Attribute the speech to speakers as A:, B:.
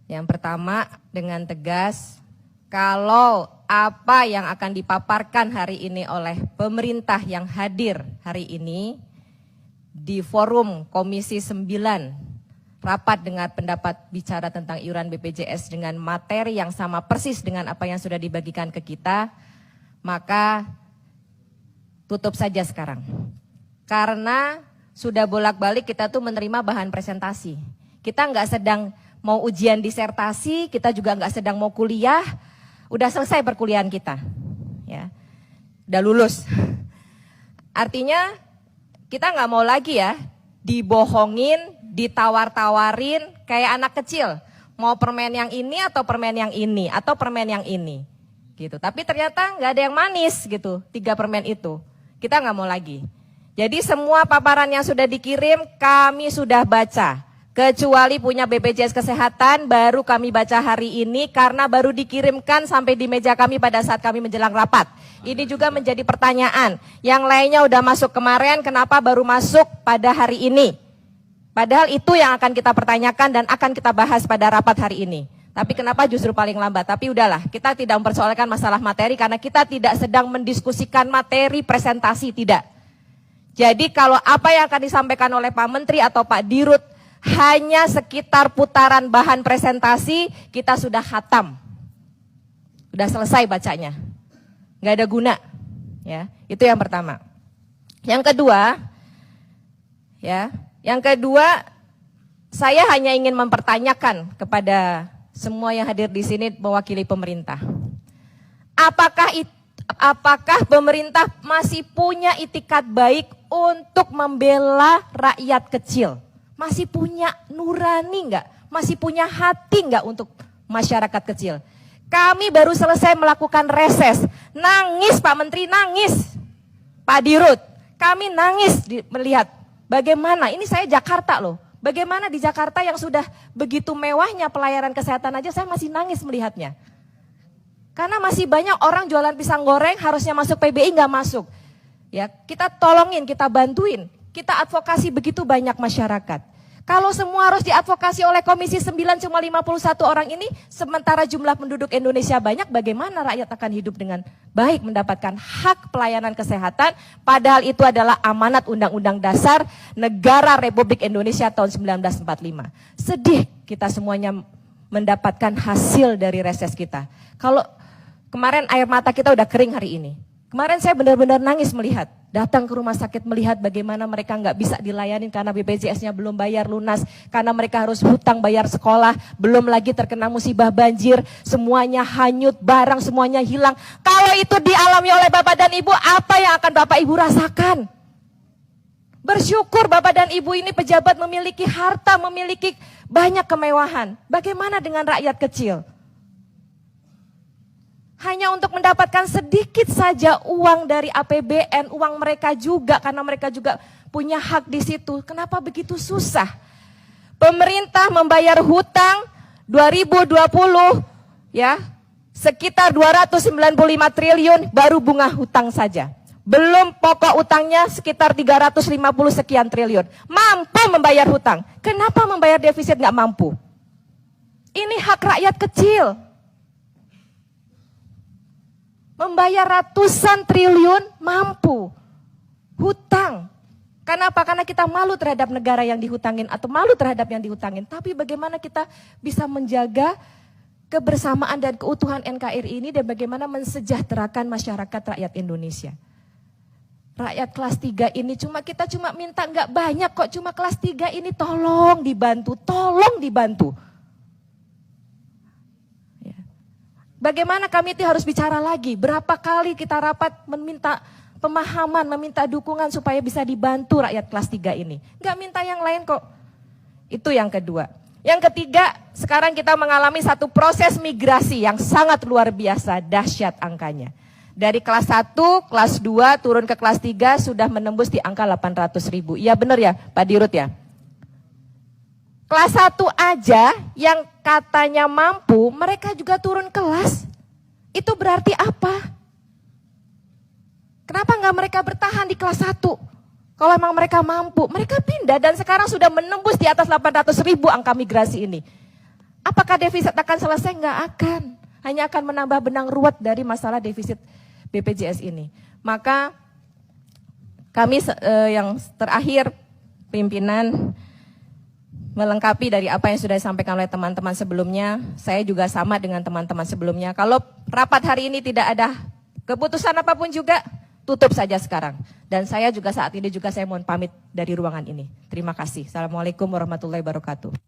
A: Yang pertama, dengan tegas, kalau apa yang akan dipaparkan hari ini oleh pemerintah yang hadir hari ini di forum Komisi 9, rapat dengar pendapat bicara tentang iuran BPJS dengan materi yang sama persis dengan apa yang sudah dibagikan ke kita, maka tutup saja sekarang. Karena sudah bolak-balik kita tuh menerima bahan presentasi. Kita nggak sedang mau ujian disertasi, kita juga nggak sedang mau kuliah, udah selesai perkuliahan kita, ya, udah lulus. Artinya kita nggak mau lagi ya dibohongin, ditawar-tawarin kayak anak kecil, mau permen yang ini atau permen yang ini atau permen yang ini, gitu. Tapi ternyata nggak ada yang manis gitu, 3 permen itu, kita nggak mau lagi. Jadi semua paparan yang sudah dikirim kami sudah baca. Kecuali punya BPJS Kesehatan baru kami baca hari ini karena baru dikirimkan sampai di meja kami pada saat kami menjelang rapat. Ini juga menjadi pertanyaan. Yang lainnya udah masuk kemarin, kenapa baru masuk pada hari ini? Padahal itu yang akan kita pertanyakan dan akan kita bahas pada rapat hari ini. Tapi kenapa justru paling lambat? Tapi udahlah, kita tidak mempersoalkan masalah materi karena kita tidak sedang mendiskusikan materi presentasi, tidak. Jadi kalau apa yang akan disampaikan oleh Pak Menteri atau Pak Dirut hanya sekitar putaran bahan presentasi, kita sudah khatam. Sudah selesai bacanya. Nggak ada guna. Ya, itu yang pertama. Yang kedua, saya hanya ingin mempertanyakan kepada semua yang hadir di sini mewakili pemerintah. Apakah pemerintah masih punya itikat baik untuk membela rakyat kecil? Masih punya nurani enggak? Masih punya hati enggak untuk masyarakat kecil? Kami baru selesai melakukan reses. Nangis Pak Menteri, nangis. Pak Dirut, kami nangis melihat bagaimana, ini saya Jakarta loh. Bagaimana di Jakarta yang sudah begitu mewahnya pelayanan kesehatan aja saya masih nangis melihatnya. Karena masih banyak orang jualan pisang goreng harusnya masuk PBI nggak masuk. Ya, kita tolongin, kita bantuin. Kita advokasi begitu banyak masyarakat. Kalau semua harus diadvokasi oleh Komisi 9 cuma 51 orang ini, sementara jumlah penduduk Indonesia banyak, bagaimana rakyat akan hidup dengan baik mendapatkan hak pelayanan kesehatan, padahal itu adalah amanat Undang-Undang Dasar Negara Republik Indonesia tahun 1945. Sedih kita semuanya mendapatkan hasil dari reses kita. Kalau kemarin air mata kita udah kering hari ini. Kemarin saya benar-benar nangis melihat, datang ke rumah sakit melihat bagaimana mereka nggak bisa dilayani karena BPJS-nya belum bayar lunas, karena mereka harus hutang bayar sekolah, belum lagi terkena musibah banjir, semuanya hanyut, barang semuanya hilang. Kalau itu dialami oleh Bapak dan Ibu, apa yang akan Bapak Ibu rasakan? Bersyukur Bapak dan Ibu ini pejabat memiliki harta, memiliki banyak kemewahan. Bagaimana dengan rakyat kecil? Hanya untuk mendapatkan sedikit saja uang dari APBN, uang mereka juga karena mereka juga punya hak di situ. Kenapa begitu susah? Pemerintah membayar hutang 2020 ya, sekitar 295 triliun baru bunga hutang saja. Belum pokok utangnya sekitar 350 sekian triliun. Mampu membayar hutang. Kenapa membayar defisit nggak mampu? Ini hak rakyat kecil. Membayar ratusan triliun mampu. Hutang. Kenapa? Karena kita malu terhadap negara yang dihutangin atau malu terhadap yang dihutangin. Tapi bagaimana kita bisa menjaga kebersamaan dan keutuhan NKRI ini dan bagaimana mensejahterakan masyarakat rakyat Indonesia. Rakyat kelas 3 ini kita cuma minta nggak banyak kok, cuma kelas 3 ini tolong dibantu, tolong dibantu. Bagaimana kami itu harus bicara lagi, berapa kali kita rapat meminta pemahaman, meminta dukungan supaya bisa dibantu rakyat kelas 3 ini. Nggak minta yang lain kok. Itu yang kedua. Yang ketiga, sekarang kita mengalami satu proses migrasi yang sangat luar biasa, dahsyat angkanya. Dari kelas 1, kelas 2 turun ke kelas 3 sudah menembus di angka 800.000. Iya benar ya Pak Dirut ya? Kelas 1 aja yang katanya mampu, mereka juga turun kelas. Itu berarti apa? Kenapa nggak mereka bertahan di kelas 1? Kalau emang mereka mampu, mereka pindah dan sekarang sudah menembus di atas 800.000 angka migrasi ini. Apakah defisit akan selesai? Nggak akan. Hanya akan menambah benang ruwet dari masalah defisit BPJS ini. Maka kami yang terakhir, pimpinan, melengkapi dari apa yang sudah disampaikan oleh teman-teman sebelumnya, saya juga sama dengan teman-teman sebelumnya. Kalau rapat hari ini tidak ada keputusan apapun juga, tutup saja sekarang. Dan saya juga saat ini juga saya mohon pamit dari ruangan ini. Terima kasih. Assalamualaikum warahmatullahi wabarakatuh.